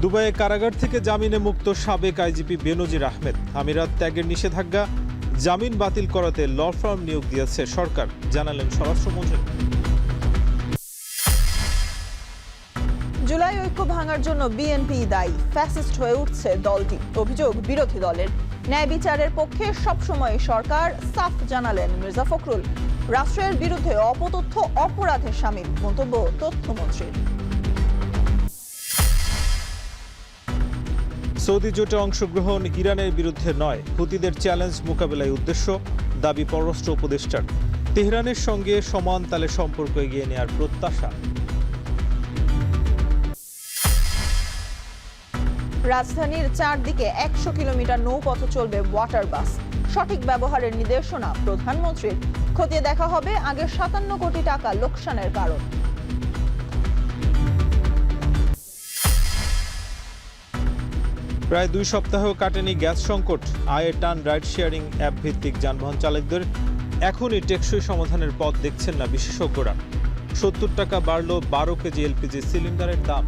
দুবাইয়ে কারাগার থেকে জামিনে মুক্ত সাবেক আইজিপি বেনজির আহমেদ। আমিরাত ত্যাগের নিষেধাজ্ঞা জামিন বাতিল করাতে ল ফার্ম নিয়োগ দিয়েছে সরকার, জানালেন স্বরাষ্ট্রমন্ত্রী। জুলাই ঐক্য ভাঙার জন্য বিএনপি দায়ী, ফ্যাসিস্ট হয়ে উঠছে দলটি, অভিযোগ বিরোধী দলের। ন্যায় বিচারের পক্ষে সবসময় সরকার, সাফ জানালেন মির্জা ফখরুল। রাষ্ট্রের বিরুদ্ধে অপতথ্য অপরাধে শামিল, মন্তব্য তথ্যমন্ত্রীর। সৌদি জোটে অংশগ্রহণ ইরানের বিরুদ্ধে নয়, হুতিদের চ্যালেঞ্জ মোকাবেলায় উদ্দেশ্য, দাবি পররাষ্ট্র উপদেষ্টার। তেহরানের সঙ্গে সমান তালে সম্পর্ক এগিয়ে নেওয়ার প্রত্যাশা। রাজধানীর চারদিকে ১০০ কিলোমিটার নৌপথে চলবে ওয়াটার বাস। সঠিক ব্যবহারের নির্দেশনা প্রধানমন্ত্রীর। খতিয়ে দেখা হবে আগের ৫৭ কোটি টাকা লোকসানের কারণ। প্রায় ২ সপ্তাহ কাটেনি গ্যাস সংকট। আয়ের টান রাইড শেয়ারিং অ্যাপ ভিত্তিক যানবাহন চালকদের। এখনই টেকসই সমাধানের পথ দেখছেন না বিশেষজ্ঞরা। ৭০ টাকা বাড়ল ১২ কেজি এলপিজি সিলিন্ডারের দাম।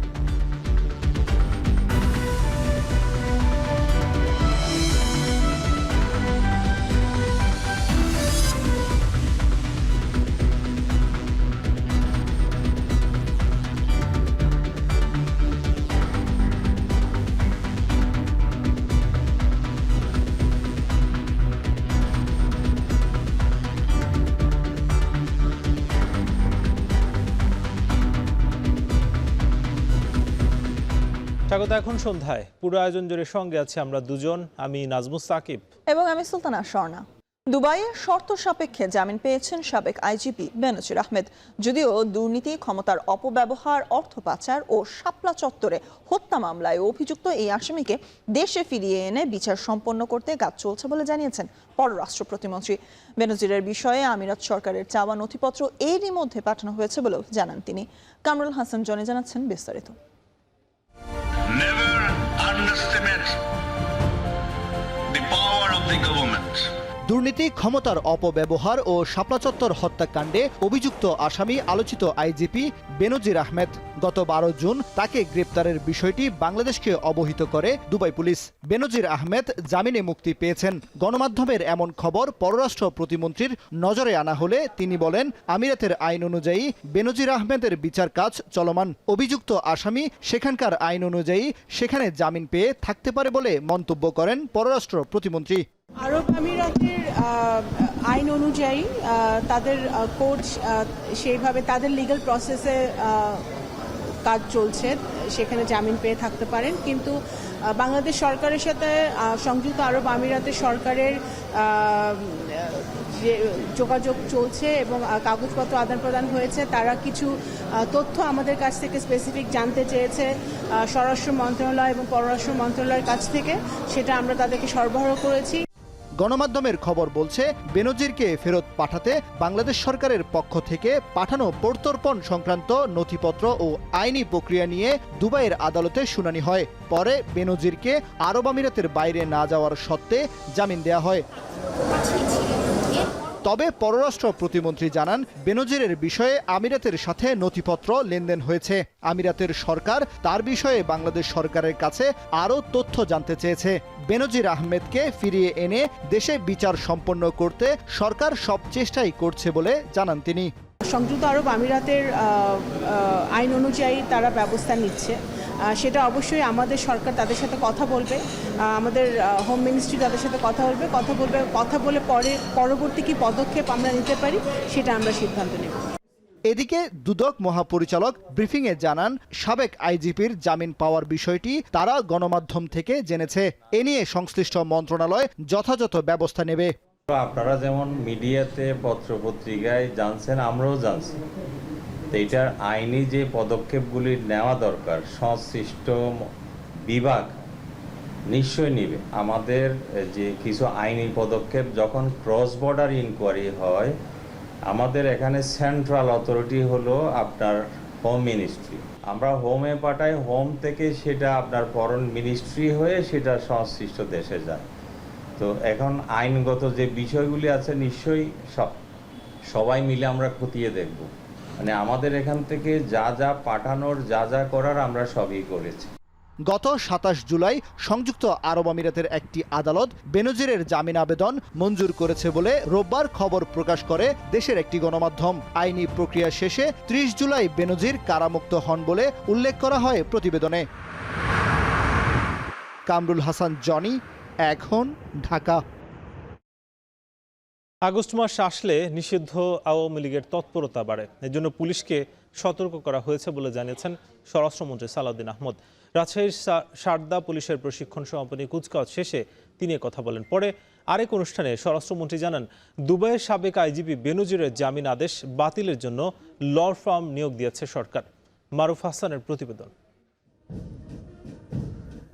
স্বাগত এখন সন্ধ্যায়। পুরো আয়োজন জুড়ে সঙ্গে আছে আমরা দুজন, আমি নাজমুস সাকিব এবং আমি সুলতানা স্বর্ণা। দুবাইয়ে শর্ত সাপেক্ষে জামিন পেয়েছেন সাবেক আইজিপি বেনজির আহমেদ। যদিও দুর্নীতি, ক্ষমতার অপব্যবহার, অর্থ পাচার ও শাপলা চত্বরে হত্যা মামলায় অভিযুক্ত এই আসামিকে দেশে ফিরিয়ে এনে বিচার সম্পন্ন করতে কাজ চলছে বলে জানিয়েছেন পররাষ্ট্র প্রতিমন্ত্রী। বেনজিরের বিষয়ে আমিরাত সরকারের চাওয়া নথিপত্র এরই মধ্যে পাঠানো হয়েছে বলেও জানান তিনি। কামরুল হাসান জনি জানাচ্ছেন বিস্তারিত। Never underestimate the power of the government. দুর্নীতি, ক্ষমতার অপব্যবহার ও শাপলা চত্বর হত্যাকাণ্ডে অভিযুক্ত আসামি আলোচিত আইজিপি বেনজির আহমেদ। গত ১২ জুন তাকে গ্রেপ্তারের বিষয়টি বাংলাদেশকে অবহিত করে দুবাই পুলিশ। বেনজির আহমেদ জামিনে মুক্তি পেয়েছেন। গণমাধ্যমের এমন খবর পররাষ্ট্র প্রতিমন্ত্রীর নজরে আনা হলে তিনি বলেন, আমিরাতের আইন অনুযায়ী বেনজির আহমেদের বিচার কাজ চলমান। অভিযুক্ত আসামি সেখানকার আইন অনুযায়ী সেখানে জামিন পেয়ে থাকতে পারে বলে মন্তব্য করেন পররাষ্ট্র প্রতিমন্ত্রী। আরব আমিরাতের আইন অনুযায়ী তাদের কোর্ট সেইভাবে তাদের লিগ্যাল প্রসেসে কাজ চলছে, সেখানে জামিন পেয়ে থাকতে পারেন। কিন্তু বাংলাদেশ সরকারের সাথে সংযুক্ত আরব আমিরাতের সরকারের যে যোগাযোগ চলছে এবং কাগজপত্র আদান প্রদান হয়েছে, তারা কিছু তথ্য আমাদের কাছ থেকে স্পেসিফিক জানতে চেয়েছে স্বরাষ্ট্র মন্ত্রণালয় এবং পররাষ্ট্র মন্ত্রণালয়ের কাছ থেকে, সেটা আমরা তাদেরকে সরবরাহ করেছি। গণমাধ্যমের খবর বলছে, বেনজিরকে ফেরত পাঠাতে বাংলাদেশ সরকারের পক্ষ থেকে পাঠানো প্রত্যর্পণ সংক্রান্ত নথিপত্র ও আইনি প্রক্রিয়া নিয়ে দুবাইয়ের আদালতে শুনানি হয়। পরে বেনজিরকে আরব আমিরাতের বাইরে না যাওয়ার শর্তে জামিন দেয়া হয়। তবে পররাষ্ট্র প্রতিমন্ত্রী জানান, বেনজিরের বিষয়ে আমিরাতের সাথে নথিপত্র লেনদেন হয়েছে। আমিরাতের সরকার তার বিষয়ে বাংলাদেশ সরকারের কাছে আরও তথ্য জানতে চেয়েছে। বেনজির আহমেদকে ফিরিয়ে এনে দেশে বিচার সম্পন্ন করতে সরকার সব চেষ্টাই করছে বলে জানান তিনি। সংযুক্ত আরব আমিরাতের আইন অনুযায়ী তারা ব্যবস্থা নিচ্ছে, সেটা অবশ্যই আমাদের সরকার তাদের সাথে কথা বলবে, আমাদের হোম মিনিস্ট্রি তাদের সাথে কথা বলে পরবর্তী কি পদক্ষেপ আমরা নিতে পারি সেটা আমরা সিদ্ধান্ত নেব। এদিকে দুদক মহাপরিচালক ব্রিফিংয়ে জানান, সাবেক আইজিপির জামিন পাওয়ার বিষয়টি তারা গণমাধ্যম থেকে জেনেছে। এ নিয়ে সংশ্লিষ্ট মন্ত্রণালয় যথাযথ ব্যবস্থা নেবে। আপনারা যেমন মিডিয়াতে পত্রপত্রিকায় জানছেন, আমরাও জানছি। এইটার আইনি যে পদক্ষেপগুলি নেওয়া দরকার সংশ্লিষ্ট বিভাগ নিশ্চয়ই নেবে। আমাদের যে কিছু আইনি পদক্ষেপ যখন ক্রস বর্ডার ইনকোয়ারি হয়, আমাদের এখানে সেন্ট্রাল অথরিটি হলো আপনার হোম মিনিস্ট্রি। আমরা হোমে পাঠাই, হোম থেকে সেটা আপনার ফরেন মিনিস্ট্রি হয়ে সেটা সংশ্লিষ্ট দেশে যায়। তো এখন আইনগত যে বিষয়গুলি আছে নিশ্চয়ই সবাই মিলে আমরা খতিয়ে দেখব। মানে আমাদের এখান থেকে যা যা পাঠানোর, যা যা করার আমরা সবই করেছি। গত ২৭ জুলাই সংযুক্ত আরব আমিরাতের একটি আদালত বেনজিরের জামিন আবেদন মঞ্জুর করেছে বলে রোববার খবর প্রকাশ করে দেশের একটি গণমাধ্যম। আইনি প্রক্রিয়া শেষে ৩০ জুলাই বেনজির কারামুক্ত হন বলে উল্লেখ করা হয় প্রতিবেদনে। কামরুল হাসান জনি, এখন, ঢাকা। আগস্ট মাস আসলে নিষিদ্ধ আওয়ামী লীগের তৎপরতা বাড়ে, এজন্য পুলিশকে সতর্ক করা হয়েছে বলে জানিয়েছেন স্বরাষ্ট্রমন্ত্রী সালাউদ্দিন আহমদ। রাজশাহীর সারদা পুলিশের প্রশিক্ষণ সমাপনী কুচকাওয়াজ শেষে তিনি কথা বলেন। পরে আরেক অনুষ্ঠানে স্বরাষ্ট্রমন্ত্রী জানান, দুবাইয়ের সাবেক আইজিপি বেনজিরের জামিন আদেশ বাতিলের জন্য ল ফার্ম নিয়োগ দিয়েছে সরকার। মারুফ হাসানের প্রতিবেদন।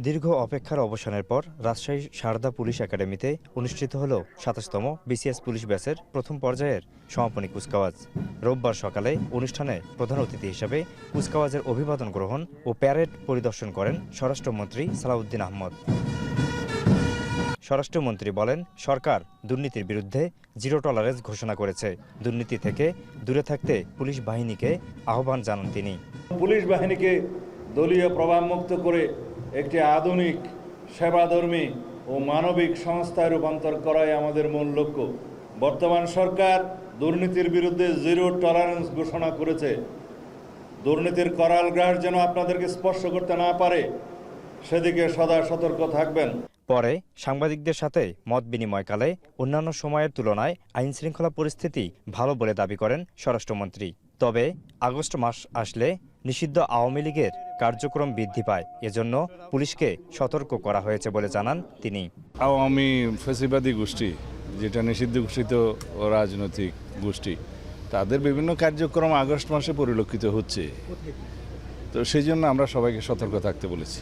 দীর্ঘ অপেক্ষার অবসানের পর রাজশাহী সারদা পুলিশ একাডেমিতে অনুষ্ঠিত হল ২৭তম বিসিএস পুলিশ ব্যাচের প্রথম পর্যায়ের সমাপনী কুচকাওয়াজ। রোববার সকালে অনুষ্ঠানে প্রধান অতিথি হিসেবে কুচকাওয়াজের অভিবাদন গ্রহণ ও প্যারেড পরিদর্শন করেন স্বরাষ্ট্রমন্ত্রী সালাউদ্দিন আহমদ। স্বরাষ্ট্রমন্ত্রী বলেন, সরকার দুর্নীতির বিরুদ্ধে জিরো টলারেন্স ঘোষণা করেছে। দুর্নীতি থেকে দূরে থাকতে পুলিশ বাহিনীকে আহ্বান জানান তিনি। পুলিশ বাহিনীকে দলীয় প্রভাবমুক্ত করে একটি আধুনিক, সেবাধর্মী ও মানবিক সংস্থায় রূপান্তর করাই আমাদের মূল লক্ষ্য। বর্তমান সরকার দুর্নীতির বিরুদ্ধে জিরো টলারেন্স ঘোষণা করেছে। দুর্নীতির করাল গ্রাস যেন আপনাদেরকে স্পর্শ করতে না পারে, সেদিকে সদা সতর্ক থাকবেন। পরে সাংবাদিকদের সাথে মত বিনিময়কালে অন্যান্য সময়ের তুলনায় আইনশৃঙ্খলা পরিস্থিতি ভালো বলে দাবি করেন স্বরাষ্ট্রমন্ত্রী। তবে আগস্ট মাস আসলে নিষিদ্ধ আওয়ামী লীগের কার্যক্রম বৃদ্ধি পায়, এজন্য পুলিশকে সতর্ক করা হয়েছে বলে জানান তিনি। আওয়ামী ফ্যাসিবাদী গোষ্ঠী, যেটা নিষিদ্ধ ঘোষিত রাজনৈতিক গোষ্ঠী, তাদের বিভিন্ন কার্যক্রম আগস্ট মাসে পরিলক্ষিত হচ্ছে, তো সেই জন্য আমরা সবাইকে সতর্ক থাকতে বলেছি।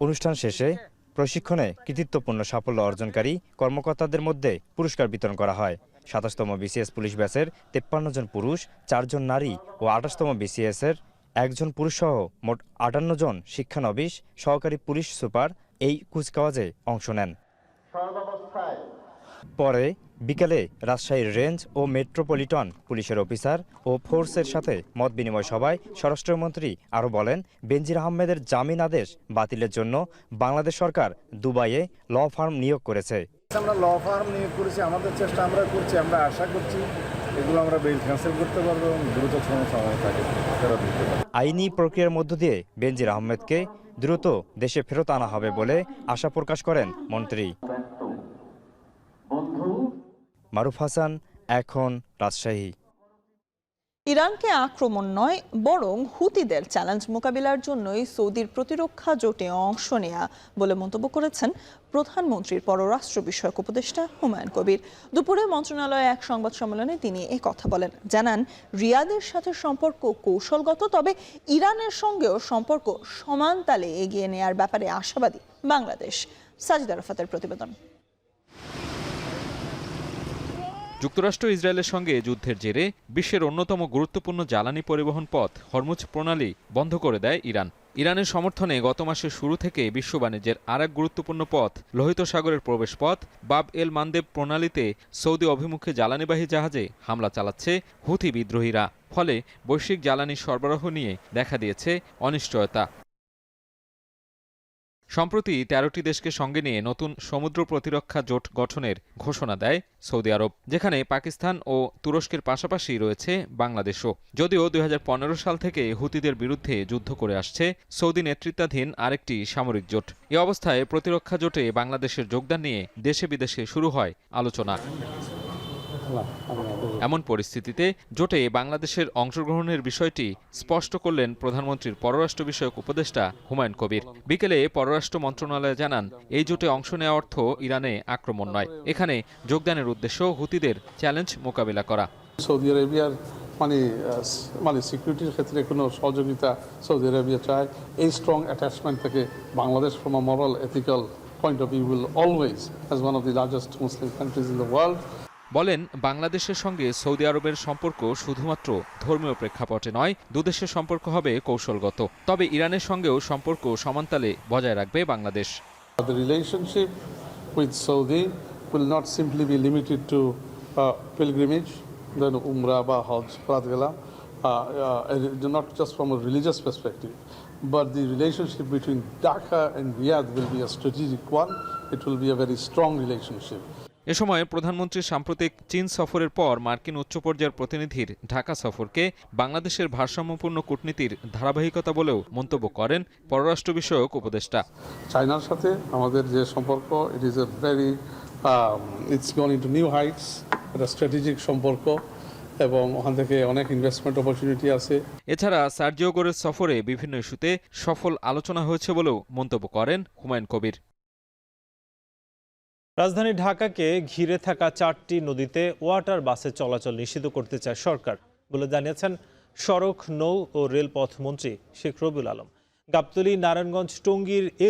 অনুষ্ঠান শেষে প্রশিক্ষণে কৃতিত্বপূর্ণ সাফল্য অর্জনকারী কর্মকর্তাদের মধ্যে পুরস্কার বিতরণ করা হয়। ২৭তম বিসিএস পুলিশ ব্যাচের ৫৩ জন পুরুষ, ৪ জন নারী ও ২৮তম বিসিএসের ১ জন পুরুষ সহ মোট ৫৮ জন শিক্ষানবিশ সহকারী পুলিশ সুপার এই কুচকাওয়াজে অংশ নেন। পরে বিকেলে রাজশাহীর রেঞ্জ ও মেট্রোপলিটন পুলিশের অফিসার ও ফোর্সের সাথে মত বিনিময় সভায় স্বরাষ্ট্রমন্ত্রী আরও বলেন, বেনজির আহমেদের জামিন আদেশ বাতিলের জন্য বাংলাদেশ সরকার দুবাইয়ে ল ফার্ম নিয়োগ করেছে। আমরা ল ফার্ম নিয়োগ করেছি, আমাদের চেষ্টা আমরা করছি, আমরা আশা করছি এগুলো আমরা বেল ক্যান্সেল করতে পারবো এবং দ্রুত সময় থাকে ফেরত দিতে পারবো। আইনি প্রক্রিয়ার মধ্য দিয়ে বেনজির আহমেদকে দ্রুত দেশে ফেরত আনা হবে বলে আশা প্রকাশ করেন মন্ত্রী। মারুফ হাসান, এখন, রাজশাহী। ইরানকে আক্রমণ নয়, বরং হুতিদের চ্যালেঞ্জ মোকাবিলার জন্যই সৌদির প্রতিরক্ষা জোটে অংশ নেয়া বলে মন্তব্য করেছেন প্রধানমন্ত্রীর পররাষ্ট্র বিষয়ক উপদেষ্টা হুমায়ুন কবির। দুপুরে মন্ত্রণালয়ে এক সংবাদ সম্মেলনে তিনি কথা বলেন। জানান, রিয়াদের সাথে সম্পর্ক কৌশলগত, তবে ইরানের সঙ্গেও সম্পর্ক সমান তালে এগিয়ে নেয়ার ব্যাপারে আশাবাদী বাংলাদেশ। সাজিদা রাফাতের প্রতিবেদন। যুক্তরাষ্ট্র ইসরায়েলের সঙ্গে যুদ্ধের জেরে বিশ্বের অন্যতম গুরুত্বপূর্ণ জ্বালানি পরিবহন পথ হরমুজ প্রণালী বন্ধ করে দেয় ইরান। ইরানের সমর্থনে গত মাসের শুরু থেকে বিশ্ব বাণিজ্যের আরেক গুরুত্বপূর্ণ পথ লোহিত সাগরের প্রবেশপথ বাব এল মান্দেব প্রণালীতে সৌদি অভিমুখে জ্বালানিবাহী জাহাজে হামলা চালাচ্ছে হুথি বিদ্রোহীরা। ফলে বৈশ্বিক জ্বালানি সরবরাহ নিয়ে দেখা দিয়েছে অনিশ্চয়তা। সম্প্রতি ১৩টি দেশকে সঙ্গে নিয়ে নতুন সমুদ্র প্রতিরক্ষা জোট গঠনের ঘোষণা দেয় সৌদি আরব, যেখানে পাকিস্তান ও তুরস্কের পাশাপাশি রয়েছে বাংলাদেশও। যদিও ২০১৫ সাল থেকে হুতিদের বিরুদ্ধে যুদ্ধ করে আসছে সৌদি নেতৃত্বাধীন আরেকটি সামরিক জোট। এ অবস্থায় প্রতিরক্ষা জোটে বাংলাদেশের যোগদান নিয়ে দেশে বিদেশে শুরু হয় আলোচনা। এমন পরিস্থিতিতে জোটে বাংলাদেশের অংশগ্রহণের বিষয়টি স্পষ্ট করলেন প্রধানমন্ত্রীর পররাষ্ট্র বিষয়ক উপদেষ্টা হুমায়ুন কবির। বিকেলে পররাষ্ট্র মন্ত্রণালয় জানান, এই জোটে অংশ নেওয়া অর্থ ইরানে আক্রমণ নয়, এখানে যোগদানের উদ্দেশ্য হুতিদের চ্যালেঞ্জ মোকাবিলা করা। সৌদি আরবিয়ার মানে সিকিউরিটির ক্ষেত্রে কোনো সহযোগিতা সৌদি আরবিয়া চায়। এই স্ট্রং অ্যাটাচমেন্ট থেকে Bangladesh from a moral ethical point of view will always as one of the largest Muslim countries in the world. বলেন, বাংলাদেশের সঙ্গে সৌদি আরবের সম্পর্ক শুধুমাত্র ধর্মীয় প্রেক্ষাপটে নয়, দুদেশের সম্পর্ক হবে কৌশলগত। তবে ইরানের সঙ্গেও সম্পর্ক সমানতালে বজায় রাখবে Bangladesh. The relationship with Saudi will not simply be limited to pilgrimage, then Umrah বা হজ করাতে গেলাম, not just from a religious perspective, but the relationship between Dhaka and Riyadh will be a strategic one. It will be a very strong relationship. এ সময় প্রধানমন্ত্রীর সাম্প্রতিক চীন সফরের পর মার্কিন উচ্চ পর্যায়ের প্রতিনিধির ঢাকা সফরকে বাংলাদেশের ভারসাম্যপূর্ণ কূটনীতির ধারাবাহিকতা বলেও মন্তব্য করেন পররাষ্ট্র বিষয়ক উপদেষ্টা। চায়নার সাথে আমাদের যে সম্পর্ক, it is a very it's gone into new Heights, এটা স্ট্র্যাটেজিক সম্পর্ক এবং ওখান থেকে অনেক ইনভেস্টমেন্ট অপরচুনিটি আছে। এছাড়া সার্জিও গোরের সফরে বিভিন্ন ইস্যুতে সফল আলোচনা হয়েছে বলেও মন্তব্য করেন হুমায়ুন কবির। রাজধানী ঢাকাকে ঘিরে থাকা 4টি নদীতে ওয়াটার বাসে চলাচল নিষিদ্ধ করতে চায় সরকার বলে জানিয়েছেন সড়ক, নৌ ও রেলপথ মন্ত্রী শেখ রবিউল আলম। গাবতলী, নারায়ণগঞ্জ, টঙ্গীর এ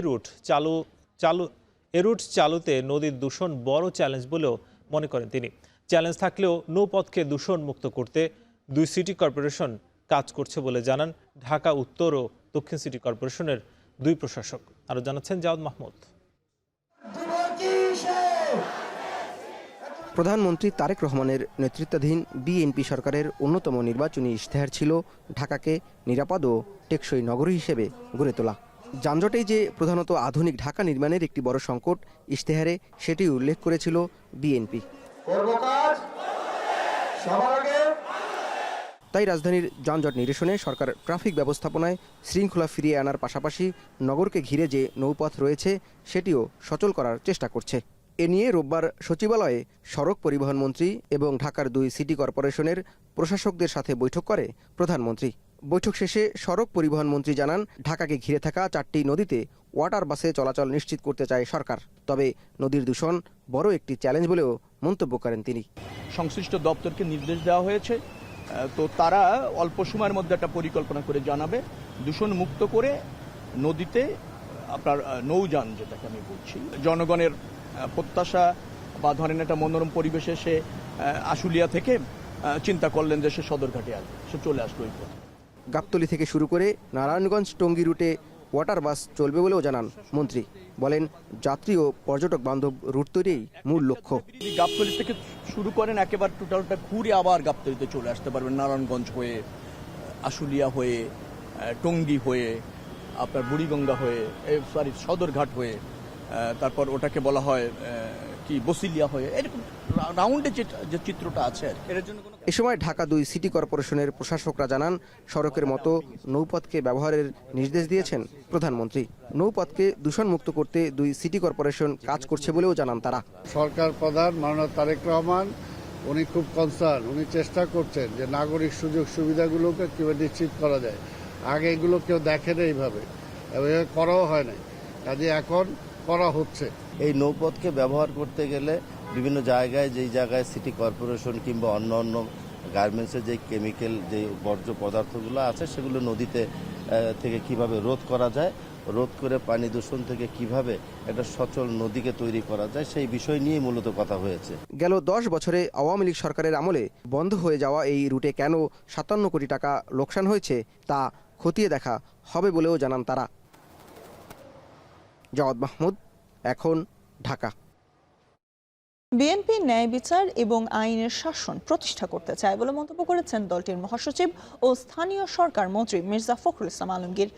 রুট চালুতে নদীর দূষণ বড় চ্যালেঞ্জ বলেও মনে করেন তিনি। চ্যালেঞ্জ থাকলেও নৌপথকে দূষণ মুক্ত করতে 2 সিটি কর্পোরেশন কাজ করছে বলে জানান ঢাকা উত্তর ও দক্ষিণ সিটি কর্পোরেশনের 2 প্রশাসক। আরও জানাচ্ছেন জাওদ মাহমুদ। প্রধানমন্ত্রী তারেক রহমানের নেতৃত্বাধীন বিএনপি সরকারের অন্যতম নির্বাচনী ইশতেহার ছিল ঢাকাকে নিরাপদ ও টেকসই নগরী হিসেবে গড়ে তোলা। যানজটেই যে প্রধানত আধুনিক ঢাকা নির্মাণের একটি বড় সংকট, ইশতেহারে সেটি উল্লেখ করেছিল বিএনপি। তাই রাজধানীর যানজট নিরসনে সরকার ট্রাফিক ব্যবস্থাপনায় শৃঙ্খলা ফিরিয়ে আনার পাশাপাশি নগরকে ঘিরে যে নৌপথ রয়েছে সেটিও সচল করার চেষ্টা করছে। এ নিয়ে রোববার সচিবালয়ে সড়ক পরিবহন মন্ত্রী এবং ঢাকার 2 সিটি কর্পোরেশনের প্রশাসকদের সাথে বৈঠক করে প্রধানমন্ত্রী। বৈঠক শেষে সড়ক পরিবহন মন্ত্রী জানান, ঢাকাকে ঘিরে থাকা 4টি নদীতে ওয়াটার বাসে চলাচল নিশ্চিত করতে চায় সরকার। তবে নদীর দূষণ বড় একটি চ্যালেঞ্জ বলেও মন্তব্য করেন তিনি। সংশ্লিষ্ট দপ্তরকে নির্দেশ দেওয়া হয়েছে, তো তারা অল্প সময়ের মধ্যে একটা পরিকল্পনা করে জানাবে, দূষণ মুক্ত করে নদীতে আপনার নৌযান, যেটাকে আমি বলছি, জনগণের প্রত্যাশা বা ধরেন একটা মনোরম পরিবেশে সে আশুলিয়া থেকে চিন্তা করলেন যে সে সদরঘাটে আসবে, সে চলে আসলো ওই পথে। গাবতলী থেকে শুরু করে নারায়ণগঞ্জ, টঙ্গী রুটে ওয়াটার বাস চলবে বলেও জানান মন্ত্রী। বলেন, যাত্রী ও পর্যটক বান্ধব রুট তৈরিই মূল লক্ষ্য। গাবতলী থেকে শুরু করেন একেবারে টোটালটা ঘুরে আবার গাবতলীতে চলে আসতে পারবেন, নারায়ণগঞ্জ হয়ে, আশুলিয়া হয়ে, টঙ্গী হয়ে, আপনার বুড়িগঙ্গা হয়ে, সদরঘাট হয়ে, তারপর ওটাকে বলা হয় কি বসিলিয়া হয়ে, এরকম রাউন্ডে যে চিত্রটা আছে এর জন্য। এ সময় ঢাকা 2 সিটি কর্পোরেশনের প্রশাসকরা জানান, সড়কের মতো নৌপথকে ব্যবহারের নির্দেশ দিয়েছেন প্রধানমন্ত্রী। নৌপথকে দূষণমুক্ত করতে 2 সিটি কর্পোরেশন কাজ করছে বলেও জানান তারা। সরকার প্রধান মাননীয় তারেক রহমান উনি খুব কনসার্ন, উনি চেষ্টা করছেন যে নাগরিক সুযোগ সুবিধাগুলোকে কীভাবে নিশ্চিত করা যায়। আগে এগুলো কেউ দেখে না, এইভাবে করাও হয় নাই, কাজে এখন করা হচ্ছে। এই নৌপথকে ব্যবহার করতে গেলে বিভিন্ন জায়গায়, যেই জায়গায় সিটি কর্পোরেশন কিংবা অন্য গার্মেন্টসের যে কেমিক্যাল, যে বর্জ্য পদার্থগুলো আছে, সেগুলো নদীতে থেকে কিভাবে রোধ করা যায়, রোধ করে পানি দূষণ থেকে কিভাবে একটা সচল নদীকে তৈরি করা যায়, সেই বিষয় নিয়ে মূলত কথা হয়েছে। গেল 10 বছরে আওয়ামী লীগ সরকারের আমলে বন্ধ হয়ে যাওয়া এই রুটে কেন 57 কোটি টাকা লোকসান হয়েছে তা খতিয়ে দেখা হবে বলেও জানান তারা। জাওদ মাহমুদ, এখন, ঢাকা। বিএনপি ন্যায় বিচার এবং আইনের শাসন প্রতিষ্ঠা করতে চায় বলে মন্তব্য করেছেন দলটির মহাসচিব ও স্থানীয় সরকার মন্ত্রী মির্জা ফখরুল ইসলাম আলমগীর।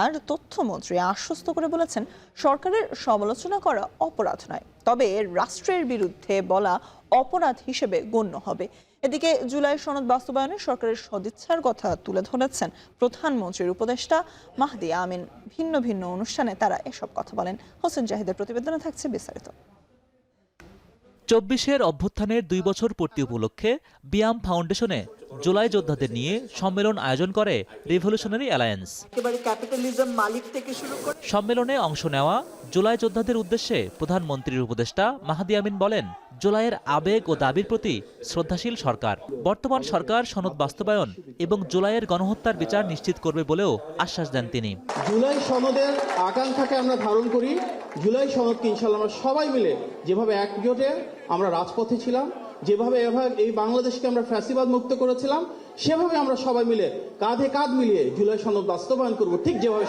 আর তথ্যমন্ত্রী আশ্বস্ত করে বলেছেন, সরকারের সমালোচনা করা অপরাধ নয়, তবে রাষ্ট্রের বিরুদ্ধে বলা অপরাধ হিসেবে গণ্য হবে। এদিকে জুলাই সনদ বাস্তবায়নে সরকারের সদিচ্ছার কথা তুলে ধরেছেন প্রধানমন্ত্রীর উপদেষ্টা মাহদি আমিন। ভিন্ন ভিন্ন অনুষ্ঠানে তারা এসব কথা বলেন। হোসেন জাহিদের প্রতিবেদনে থাকছে বিস্তারিত। 24-এর অভ্যুত্থানের 2 বছর পূর্তি উপলক্ষে বিয়াম ফাউন্ডেশনে জুলাই যোদ্ধাদের নিয়ে সম্মেলন আয়োজন করে রিভলিউশনারি অ্যালায়েন্স। সম্মেলনে অংশ নেওয়া জুলাই যোদ্ধাদের উদ্দেশ্যে প্রধানমন্ত্রীর উপদেষ্টা মাহদি আমিন বলেন, জুলাইয়ের আবেগ ও দাবির প্রতি শ্রদ্ধাশীল সরকার। বর্তমান সরকার সনদ বাস্তবায়ন এবং জুলাইয়ের গণহত্যার বিচার নিশ্চিত করবে বলেও আশ্বাস দেন তিনি। জুলাই সনদের আকাঙ্ক্ষাকে আমরা ধারণ করি। জুলাই সনদকে ইনশাআল্লাহ আমরা সবাই মিলে যেভাবে একজোটে আমরা রাজপথে ছিলাম, যেভাবে এই বাংলাদেশকে আমরা ফ্যাসিবাদ মুক্ত করেছিলাম, সেভাবে আমরা সবাই মিলে কাঁধে কাঁধ মিলিয়ে জুলাই সনদ বাস্তবায়ন করব, ঠিক যেভাবে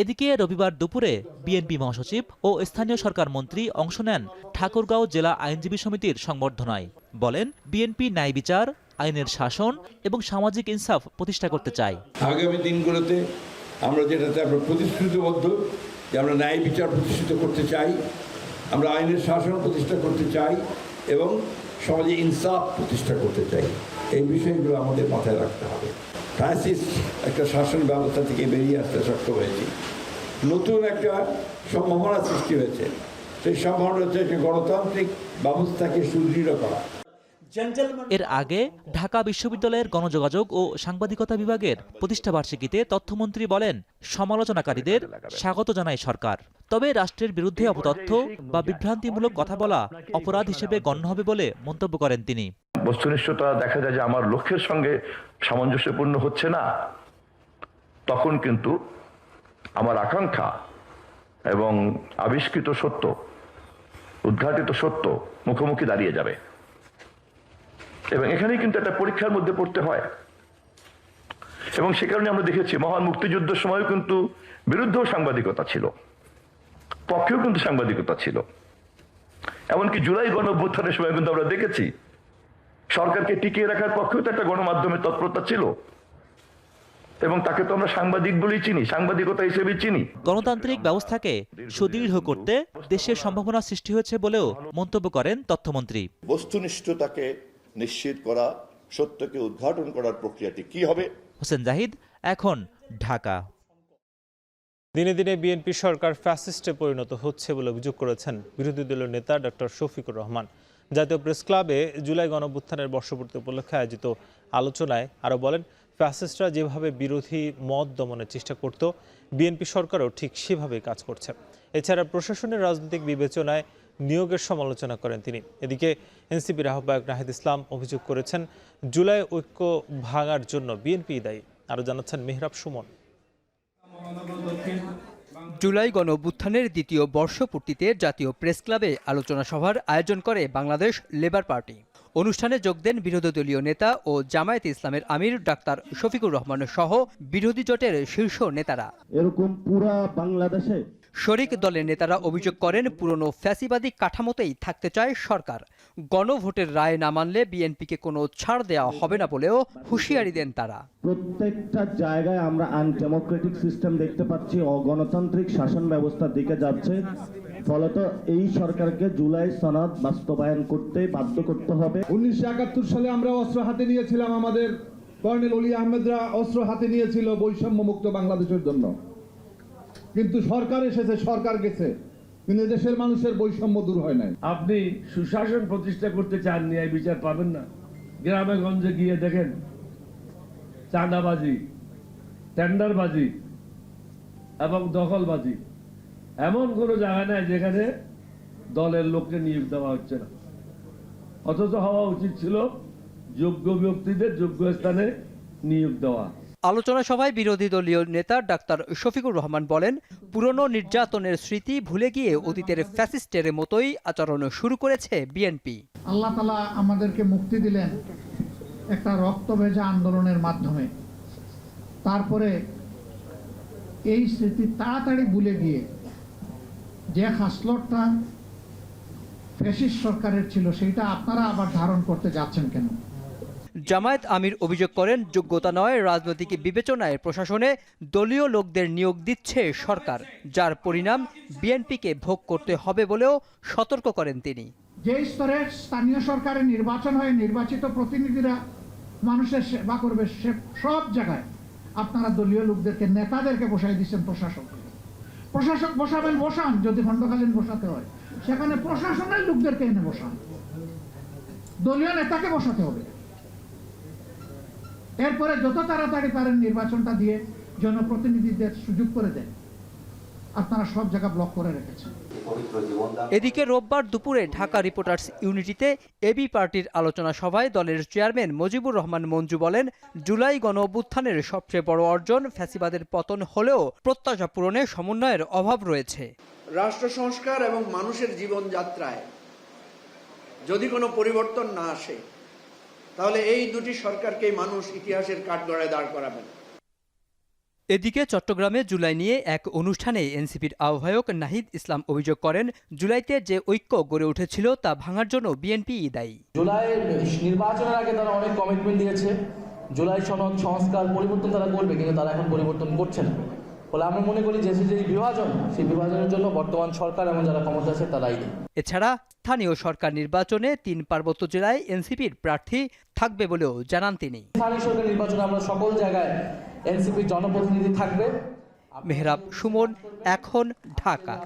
এদিকে রবিবার দুপুরে বিএনপি মহাসচিব ও স্থানীয় সরকার মন্ত্রী অংশ নেন ঠাকুরগাঁও জেলা আইনজীবী সমিতির সংবর্ধনায়। বলেন, বিএনপি ন্যায় বিচার, আইনের শাসন এবং সামাজিক ইনসাফ প্রতিষ্ঠা করতে চায়। আগামী দিনগুলোতে আমরা যেটাতে আমরা প্রতিশ্রুতিবদ্ধ যে আমরা ন্যায় বিচার প্রতিষ্ঠিত করতে চাই, আমরা আইনের শাসন প্রতিষ্ঠা করতে চাই এবং সমাজে ইনসাফ প্রতিষ্ঠা করতে চাই। এই বিষয়গুলো আমাদের মাথায় রাখতে হবে। ফ্যাসিস্ট একটা শাসন ব্যবস্থা থেকে বেরিয়ে আসতে সক্ষম হয়েছি, নতুন একটা সম্ভাবনা সৃষ্টি হয়েছে। সেই সম্ভাবনা হচ্ছে একটা গণতান্ত্রিক ব্যবস্থাকে সুদৃঢ় করা। এর আগে ঢাকা বিশ্ববিদ্যালয়ের গণযোগাযোগ ও সাংবাদিকতা বিভাগের প্রতিষ্ঠাবার্ষিকীতে তথ্যমন্ত্রী বলেন, সমালোচনাকারীদের স্বাগত জানায় সরকার, তবে রাষ্ট্রের বিরুদ্ধে অপতথ্য বা বিভ্রান্তিমূলক কথা বলা অপরাধ হিসেবে গণ্য হবে বলে মন্তব্য করেন তিনি। বস্তুনিষ্ঠতা দেখা যায় যে আমার লক্ষ্যের সঙ্গে সামঞ্জস্যপূর্ণ হচ্ছে না, তখন কিন্তু আমার আকাঙ্ক্ষা এবং আবিষ্কৃত সত্য, উদ্ঘাটিত সত্য মুখোমুখি দাঁড়িয়ে যাবে। এবং এখানেই কিন্তু একটা পরীক্ষার মধ্যে পড়তে হয়। এবং সে কারণে আমরা দেখেছি মহান মুক্তিযুদ্ধের সময়ও কিন্তু বিরুদ্ধেও সাংবাদিকতা ছিল, পক্ষেও কিন্তু সাংবাদিকতা ছিল। এমনকি জুলাই গণঅভ্যুত্থানের সময় কিন্তু আমরা দেখেছি সরকারকে টিকিয়ে রাখার পক্ষেও তো একটা গণমাধ্যমের তৎপরতা ছিল, এবং তাকে তো আমরা সাংবাদিক বলেই চিনি, সাংবাদিকতা হিসেবে চিনি। গণতান্ত্রিক ব্যবস্থাকে সুদৃঢ় করতে দেশের সম্ভাবনা সৃষ্টি হয়েছে বলেও মন্তব্য করেন তথ্যমন্ত্রী। বস্তুনিষ্ঠতাকে নিশ্চিত করা, সত্যকে উদ্ঘাটন করার প্রক্রিয়াটি কি হবে? হোসেন জাহিদ, এখন, ঢাকা। দিনে দিনে বিএনপি সরকার ফ্যাসিস্টে পরিণত হচ্ছে বলে অভিযোগ করেছেন বিরোধী দলীয় নেতা ডক্টর শফিকুর রহমান। জাতীয় প্রেস ক্লাবে জুলাই গণঅভ্যুত্থানের বর্ষপূর্তি উপলক্ষে আয়োজিত আলোচনায় আরও বলেন, ফ্যাসিস্টরা যেভাবে বিরোধী মত দমনের চেষ্টা করত, বিএনপি সরকারও ঠিক সেভাবেই কাজ করছে। এছাড়া প্রশাসনের রাজনৈতিক বিবেচনায় নিয়োগের সমালোচনা করেন তিনি। এদিকে এনসিপির আহ্বায়ক নাহিদ ইসলাম অভিযোগ করেছেন, জুলাই ঐক্য ভাঙার জন্য বিএনপি দায়ী। আরও জানাচ্ছেন মেহরাব সুমন। জুলাই গণঅভ্যুত্থানের দ্বিতীয় বর্ষপূর্তিতে জাতীয় প্রেস ক্লাবে আলোচনা সভার আয়োজন করে বাংলাদেশ লেবার পার্টি। অনুষ্ঠানে যোগ দেন বিরোধী দলীয় নেতা ও জামায়াতে ইসলামের আমির ডাক্তার শফিকুর রহমান সহ বিরোধী জোটের শীর্ষ নেতারা। এরকম পুরা বাংলাদেশে শরিক দলের নেতারা অভিযোগ করেন, পুরনো ফ্যাসিবাদী কাঠামোতেই থাকতে চায় সরকার। গণভোটের রায় না মানলে বিএনপিকে কোনো ছাড় দেওয়া হবে না বলেও হুঁশিয়ারি দেন তারা। প্রত্যেকটা জায়গায় আমরা আনডেমোক্রেটিক সিস্টেম দেখতে পাচ্ছি, অগণতান্ত্রিক শাসন ব্যবস্থার দিকে যাচ্ছে। ফলত এই সরকারকে জুলাই সনদ বাস্তবায়ন করতে বাধ্য করতে হবে। 1971 সালে আমরা অস্ত্র হাতে নিয়েছিলাম, আমাদের কর্নেল অলি আহমেদরা অস্ত্র হাতে নিয়েছিল বৈষম্য মুক্ত বাংলাদেশের জন্য। কিন্তু সরকার এসেছে, সরকার গেছে, কিন্তু দেশের মানুষের বৈষম্য দূর হয় নাই। আপনি সুশাসন প্রতিষ্ঠা করতে চান, ন্যায় বিচার পাবেন না। গ্রামে গঞ্জে গিয়ে দেখেন চাঁদাবাজি, টেন্ডারবাজি এবং দখলবাজি, এমন কোনো জায়গা নাই যেখানে দলের লোককে নিয়োগ দেওয়া হচ্ছে না। অথচ হওয়া উচিত ছিল যোগ্য ব্যক্তিদের যোগ্য স্থানে নিয়োগ দেওয়া। আলোচনা সভায় বিরোধী দলীয় নেতা ডাক্তার শফিকুর রহমান বলেন, পুরনো নির্যাতনের স্মৃতি ভুলে গিয়ে অতীতের ফ্যাসিস্টের মতোই আচরণ শুরু করেছে বিএনপি। আল্লাহ তাআলা আমাদেরকে মুক্তি দিলেন একটা রক্তভেজা আন্দোলনের মাধ্যমে। তারপরে এই স্মৃতি তাড়াতাড়ি ভুলে গিয়ে যে হাসলটটা ফ্যাসিস্ট সরকারের ছিল, সেটা আপনারা আবার ধারণ করতে যাচ্ছেন কেন? জামায়াত আমির অভিযোগ করেন, যোগ্যতা নয়, রাজনৈতিক বিবেচনায় প্রশাসনে দলীয় লোকদের নিয়োগ দিচ্ছে সরকার, যার পরিণাম বিএনপিকে ভোগ করতে হবে বলেও সতর্ক করেন তিনি। যে স্তরে স্থানীয় সরকারে নির্বাচন হয়ে নির্বাচিত প্রতিনিধিরা মানুষের সেবা করবে, সব জায়গায় আপনারা দলীয় লোকদেরকে, নেতাদেরকে বসাই দিচ্ছেন প্রশাসক বসাবেন, বসান, যদি খণ্ডকালীন বসাতে হয় সেখানে প্রশাসনের লোকদেরকে এনে বসান, দলীয় নেতাকে বসাতে হবে। এরপরে যত তাড়াতাড়ি পারেন নির্বাচনটা দিয়ে জনপ্রতিনিধিদের সুযোগ করে দেন। আপনারা সব জায়গা ব্লক করে রেখেছেন। এদিকে রোববার দুপুরে ঢাকা রিপোর্টার্স ইউনিটিতে এবি পার্টির আলোচনা সভায় দলের চেয়ারম্যান মুজিবুর রহমান মঞ্জু বলেন, জুলাই গণঅভ্যুত্থানের সবচেয়ে বড় অর্জন ফ্যাসিবাদের পতন হলেও প্রত্যাশা পূরণে সমন্বয়ের অভাব রয়েছে। রাষ্ট্র সংস্কার এবং মানুষের জীবনযাত্রায় যদি কোনো পরিবর্তন না আসে, তাহলে এই দুটি সরকারকেই মানুষ ইতিহাসের কাঠগড়ায় দাঁড় করাবেন। এদিকে চট্টগ্রামে জুলাই নিয়ে এক অনুষ্ঠানে এনসিপির আহ্বায়ক নাহিদ ইসলাম অভিযোগ করেন, জুলাইতে যে ঐক্য গড়ে উঠেছিল তা ভাঙার জন্য বিএনপিই দায়ী। জুলাই নির্বাচনের আগে তারা অনেক কমিটমেন্ট দিয়েছে, জুলাই সনদ সংস্কার পরিবর্তন তারা করবে, কিন্তু তারা এখন পরিবর্তন করছে না। ফলে আমরা মনে করি যে বিভাজন, সেই বিভাজনের জন্য বর্তমান সরকার এবং যারা ক্ষমতা আছে তারাই দায়ী। এছাড়া স্থানীয় সরকার নির্বাচনে ৩ পার্বত্য জেলায় এনসিপির প্রার্থী থাকবে বলেও জানান তিনি। স্থানীয় সরকার নির্বাচনে আমরা সকল জায়গায় এনসিপির জনপ্রতিনিধি থাকবে। মেহরাব সুমন, এখন, ঢাকা।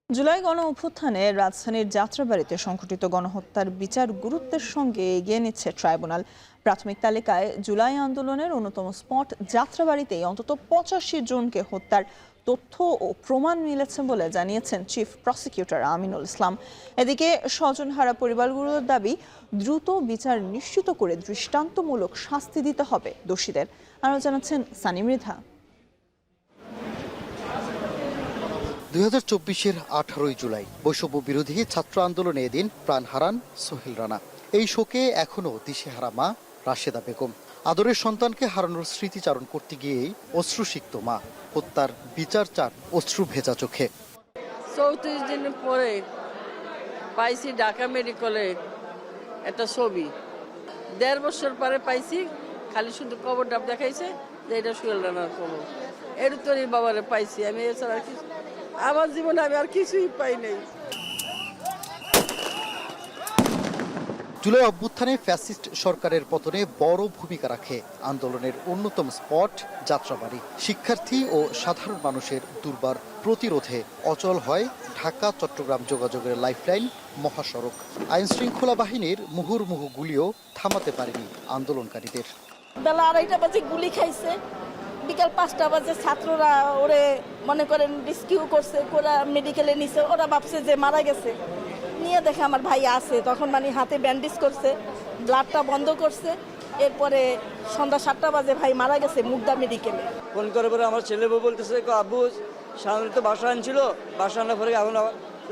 জুলাই গণ অভ্যুত্থানে রাজধানীর যাত্রাবাড়িতে সংঘটিত গণহত্যার বিচার গুরুত্বের সঙ্গে এগিয়ে নিচ্ছে ট্রাইব্যুনাল। প্রাথমিক তালিকায় জুলাই আন্দোলনের অন্যতম স্পট যাত্রাবাড়িতেই অন্তত ৮৫ জনকে হত্যার তথ্য ও প্রমাণ মিলেছে বলে জানিয়েছেন চিফ প্রসিকিউটর আমিনুল ইসলাম। এদিকে স্বজনহারা পরিবারগুলোর দাবি, দ্রুত বিচার নিশ্চিত করে দৃষ্টান্তমূলক শাস্তি দিতে হবে দোষীদের। আরও জানাচ্ছেন সানি মৃধা। 2024-এর 18 জুলাই বৈষম্য বিরোধী ছাত্র আন্দোলনে এদিন প্রাণ হারান সোহেল রানা। এই শোকে এখনও দিশেহারা মা রাশেদা বেগম। আদরের সন্তানকে হারানোর স্মৃতিচারণ করতে গিয়েই অশ্রুসিক্ত মা। হত্যার বিচার চান অশ্রু ভেজা চোখে। 34 দিন পরে পাইছি ঢাকা মেডিকেলে একটা ছবি, 1.5 বছর পরে পাইছি, খালি শুধু কবর ডাব দেখাইছে যে এটা সোহেল রানার কবর। এর তোরই বাবারে পাইছি আমি, এছাড়া কিছু আমার জীবনে আমি আর কিছুই পাই নাই। জুলাই অভ্যুত্থানে ফ্যাসিস্ট সরকারের পতনে বড় ভূমিকা রাখে আন্দোলনের অন্যতম স্পট যাত্রাবাড়ি। শিক্ষার্থী ও সাধারণ মানুষের দুর্বার প্রতিরোধে অচল হয় ঢাকা চট্টগ্রাম যোগাযোগের লাইফলাইন মহাসড়ক। আইন শৃঙ্খলা বাহিনীর মুহুর্মুহু গুলিও থামাতে পারেনি আন্দোলনকারীদের। বেলা 2:30 বাজে গুলি খাইছে, বিকাল 5টা বাজে ছাত্ররা ওরে মনে করেন রেস্কিউ করছে, ওরা মেডিকেলে নিছে, ওরা ভাবছে যে মারা গেছে, নিয়ে দেখে আমার ভাই আছে, তখন মানে হাতে ব্যান্ডেজ করছে, ব্লাডটা বন্ধ করছে। এরপরে সন্ধ্যা 7টা বাজে ভাই মারা গেছে মুগদা মেডিকেলে। ফোন করে পরে আমার ছেলে বউ বলতেছে, আব্বু সামনে তো বাসা আনছিল, বাসা আনার পরে এখন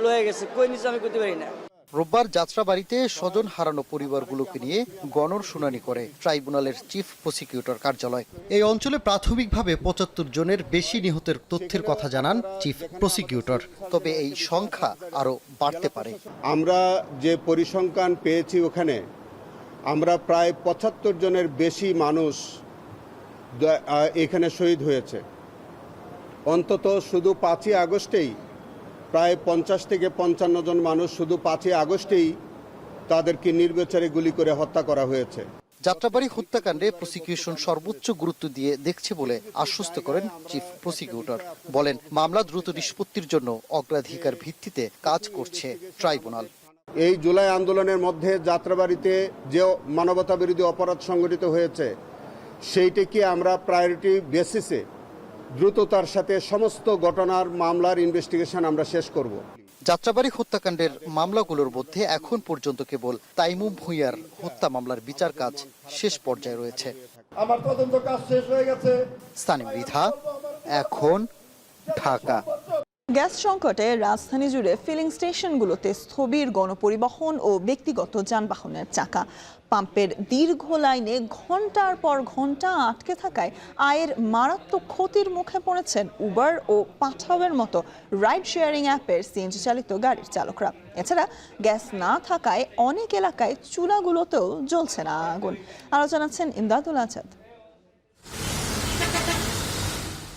লয়ে গেছে, কই নিচে আমি করতে পারি না। রোববার যাত্রাবাড়িতে স্বজন হারানো পরিবারগুলোকে নিয়ে গণর শুনানি করে ট্রাইব্যুনালের চিফ প্রসিকিউটর কার্যালয়। এই অঞ্চলে প্রাথমিকভাবে ৭৫ জনের বেশি নিহতের তথ্যের কথা জানান চিফ প্রসিকিউটর। তবে এই সংখ্যা আরও বাড়তে পারে। আমরা যে পরিসংখ্যান পেয়েছি ওখানে আমরা প্রায় ৭৫ জনের বেশি মানুষ এখানে শহীদ হয়েছে। অন্তত শুধু 5ই আগস্টেই প্রায় 50 থেকে 55 জন মানুষ শুধু 5ই আগস্টেই তাদেরকে নির্বিচারে গুলি করে হত্যা করা হয়েছে। যাত্রাবাড়ি হত্যাকাণ্ডে প্রসিকিউশন সর্বোচ্চ গুরুত্ব দিয়ে দেখছে বলে আশ্বস্ত করেন চিফ প্রসিকিউটর। বলেন, মামলা দ্রুত নিষ্পত্তির জন্য অগ্রাধিকার ভিত্তিতে কাজ করছে ট্রাইব্যুনাল। এই জুলাই আন্দোলনের মধ্যে যাত্রাবাড়িতে যে মানবতা বিরোধী অপরাধ সংঘটিত হয়েছে সেইটিকে আমরা প্রায়োরিটি বেসিসে দ্রুততার সাথে সমস্ত ঘটনার মামলার ইনভেস্টিগেশন আমরা শেষ করব। যাত্রাবাড়ি হত্যাকাণ্ডের মামলাগুলোর মধ্যে এখন পর্যন্ত কেবল তাইমুম ভূঁইয়ার হত্যা মামলার বিচার কাজ শেষ পর্যায়ে রয়েছে। আমার তদন্ত কাজ শেষ হয়ে গেছে। সানি মৃধা, এখন, ঢাকা। গ্যাস সংকটে রাজধানী জুড়ে ফিলিং স্টেশনগুলোতে স্থবির গণপরিবহন ও ব্যক্তিগত যানবাহনের চাকা। পাম্পের দীর্ঘ লাইনে ঘন্টার পর ঘন্টা আটকে থাকায় আয়ের মারাত্মক ক্ষতির মুখে পড়েছেন উবার ও পাঠাওয়ের মতো রাইড শেয়ারিং অ্যাপের সিএনজি চালিত গাড়ির চালকরা। এছাড়া গ্যাস না থাকায় অনেক এলাকায় চুলাগুলোতেও জ্বলছে না আগুন। আরও জানাচ্ছেন ইমদাদুল আজাদ।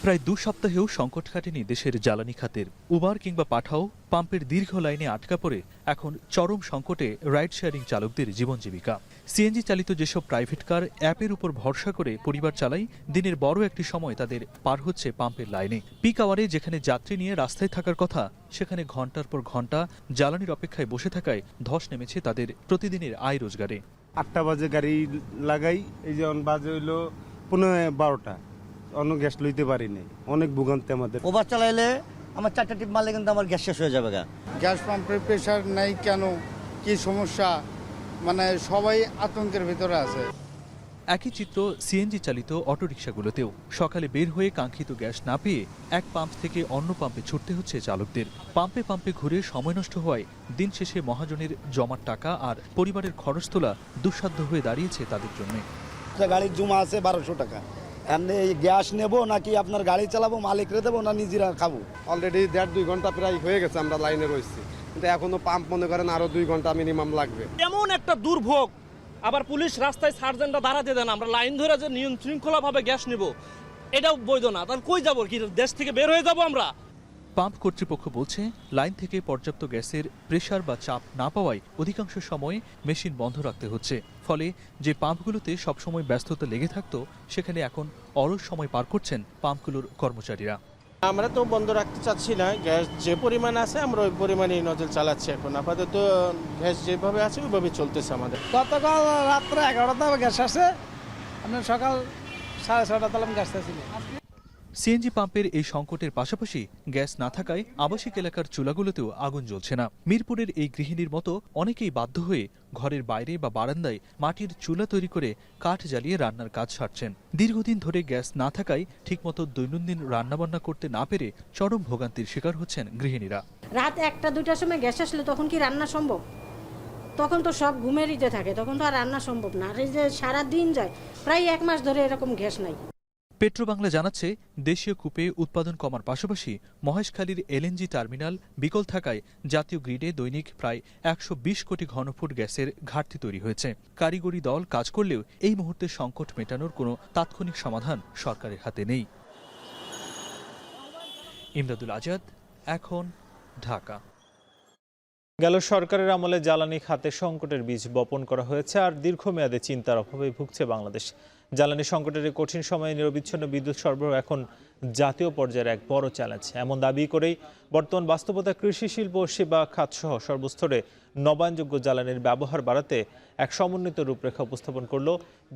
প্রায় 2 সপ্তাহেও সংকট কাটেনি দেশের জ্বালানি খাতের। উবার কিংবা পাঠাও পাম্পের দীর্ঘ লাইনে আটকা পড়ে এখন চরম সংকটে রাইড শেয়ারিং চালকদের জীবন জীবিকা। সিএনজি চালিত যেসব প্রাইভেট কার অ্যাপের উপর ভরসা করে পরিবার চালাই, দিনের বড় একটি সময় তাদের পার হচ্ছে পাম্পের লাইনে। পিক আওয়ারে যেখানে যাত্রী নিয়ে রাস্তায় থাকার কথা, সেখানে ঘন্টার পর ঘন্টা জ্বালানির অপেক্ষায় বসে থাকায় ধস নেমেছে তাদের প্রতিদিনের আয় রোজগারে। 8টা বাজে গাড়ি লাগাই, এই যেমন বাজে হইলো 11:30, অন্য গ্যাস লইতে পারি নাই, অনেক ভোগান্তি আমাদের। ওভার চালাইলে আমার 4টা টিপ মারলে কিন্তু আমার গ্যাস শেষ হয়ে যাবে। গ্যাস পাম্পের প্রেশার নাই কেন, কি সমস্যা, মানে সবাই আতঙ্কের ভিতরে আছে। একই চিত্র সিএনজি চালিত অটোরিকশাগুলোতেও। সকালে বের হয়ে কাঙ্ক্ষিত গ্যাস না পেয়ে এক পাম্প থেকে অন্য পাম্পে ছুটতে হচ্ছে চালকদের। পাম্পে পাম্পে ঘুরে সময় নষ্ট হওয়ায় দিন শেষে মহাজনের জমার টাকা আর পরিবারের খরচ তোলা দুঃসাধ্য হয়ে দাঁড়িয়েছে তাদের জন্য। গাড়ির জমা আছে 1200 টাকা, এমনি এই গ্যাস নেব নাকি আপনার গাড়ি চালাবো, মালিকরে দেবো না নিজেরা খাবো? অলরেডি 1.5-2 ঘন্টা প্রায় হয়ে গেছে আমরা লাইনে রয়েছি, কিন্তু এখনো পাম্প মনে করেন আরো 2 ঘন্টা মিনিমাম লাগবে। এমন একটা দুর্ভোগ, আবার পুলিশ রাস্তায় সার্জেন্টরা দাঁড়াতে দেন, আমরা লাইন ধরে যে নিয়ম শৃঙ্খলাভাবে গ্যাস নেব, এটাও বৈধ না। তাহলে কই যাবো, কি দেশ থেকে বের হয়ে যাবো আমরা? পাম্প কর্তৃপক্ষ বলছে লাইন থেকে পর্যাপ্ত গ্যাসের প্রেসার বা চাপ না পাওয়ায় অধিকাংশ সময় মেশিন বন্ধ রাখতে হচ্ছে। ফলে যে পাম্পগুলোতে সবসময় ব্যস্ততা লেগে থাকতো সেখানে এখন অলস সময় পার করছেন পাম্পগুলোর কর্মচারীরা। আমরা তো বন্ধ রাখতে চাচ্ছি না, গ্যাস যে পরিমাণ আছে আমরা ওই পরিমাণেই নজর চালাচ্ছি। এখন আপাতত গ্যাস যেভাবে আছে ওইভাবে চলতেছে আমাদের। গতকাল রাত্রে 11টা গ্যাস আসে, আপনার সকাল 6:30 তালাম গ্যাস আসছিল। সিএনজি পাম্পের এই সংকটের পাশাপাশি গ্যাস না থাকায় আবাসিক এলাকার চুলাগুলোতেও আগুন জ্বলছে না। মিরপুরের এই গৃহিণীর মতো অনেকেই বাধ্য হয়ে ঘরের বাইরে বা বারান্দায় মাটির চুলা তৈরি করে কাঠ জ্বালিয়ে রান্নার কাজ সারছেন। দীর্ঘদিন ধরে গ্যাস না থাকায় ঠিকমতো দৈনন্দিন রান্নাবান্না করতে না পেরে চরম ভোগান্তির শিকার হচ্ছেন গৃহিণীরা। রাত 1টা-2টার সময় গ্যাস আসলে তখন কি রান্না সম্ভব? তখন তো সব ঘুমের ইতে থাকে, তখন তো আর রান্না সম্ভব না। আর এই যে সারা দিন যায়, প্রায় 1 মাস ধরে এরকম গ্যাস নাই। পেট্রোবাংলা জানাচ্ছে দেশীয় কূপে উৎপাদন কমার পাশাপাশি মহেশখালীর এলএনজি টার্মিনাল বিকল থাকায় জাতীয় গ্রিডে দৈনিক প্রায় 120 কোটি ঘনফুট গ্যাসের ঘাটতি তৈরি হয়েছে। কারিগরি দল কাজ করলেও এই মুহূর্তে সংকট মেটানোর কোনো তাৎক্ষণিক সমাধান সরকারের হাতে নেই। ইমদাদুল আজাদ, এখন, ঢাকা। গেল সরকারের আমলে জ্বালানি খাতে সংকটের বীজ বপন করা হয়েছে, আর দীর্ঘমেয়াদে চিন্তার অভাবে ভুগছে বাংলাদেশ। জ্বালানি সংকটের এই কঠিন সময়ে নিরবিচ্ছিন্ন বিদ্যুৎ সরবরাহ এখন জাতীয় পর্যায়ের এক বড় চ্যালেঞ্জ। এমন দাবি করেই বর্তমান বাস্তবতা কৃষি, শিল্প, সেবা খাতসহ সর্বস্তরে নবায়নযোগ্য জ্বালানির ব্যবহার বাড়াতে এক সমন্বিত রূপরেখা উপস্থাপন করল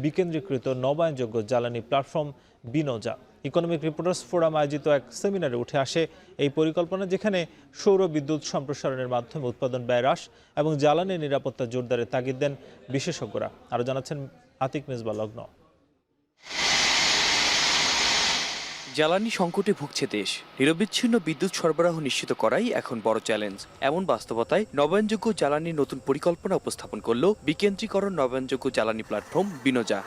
বিকেন্দ্রীকৃত নবায়নযোগ্য জ্বালানি প্ল্যাটফর্ম বিনোজা। ইকোনমিক রিপোর্টার্স ফোরাম আয়োজিত এক সেমিনারে উঠে আসে এই পরিকল্পনা, যেখানে সৌর বিদ্যুৎ সম্প্রসারণের মাধ্যমে উৎপাদন ব্যয় হ্রাস এবং জ্বালানি নিরাপত্তা জোরদারের তাগিদ দেন বিশেষজ্ঞরা। আরও জানাচ্ছেন আতিক মিসবাহ লগ্ন। জ্বালানি সংকটে ভুগছে দেশ। নিরবিচ্ছিন্ন বিদ্যুৎ সরবরাহ নিশ্চিত করাই এখন বড় চ্যালেঞ্জ। এমন বাস্তবতায় নবায়নযোগ্য জ্বালানির নতুন পরিকল্পনা উপস্থাপন করল বিকেন্দ্রীকরণ নবায়নযোগ্য জ্বালানি প্ল্যাটফর্ম বিনোজা।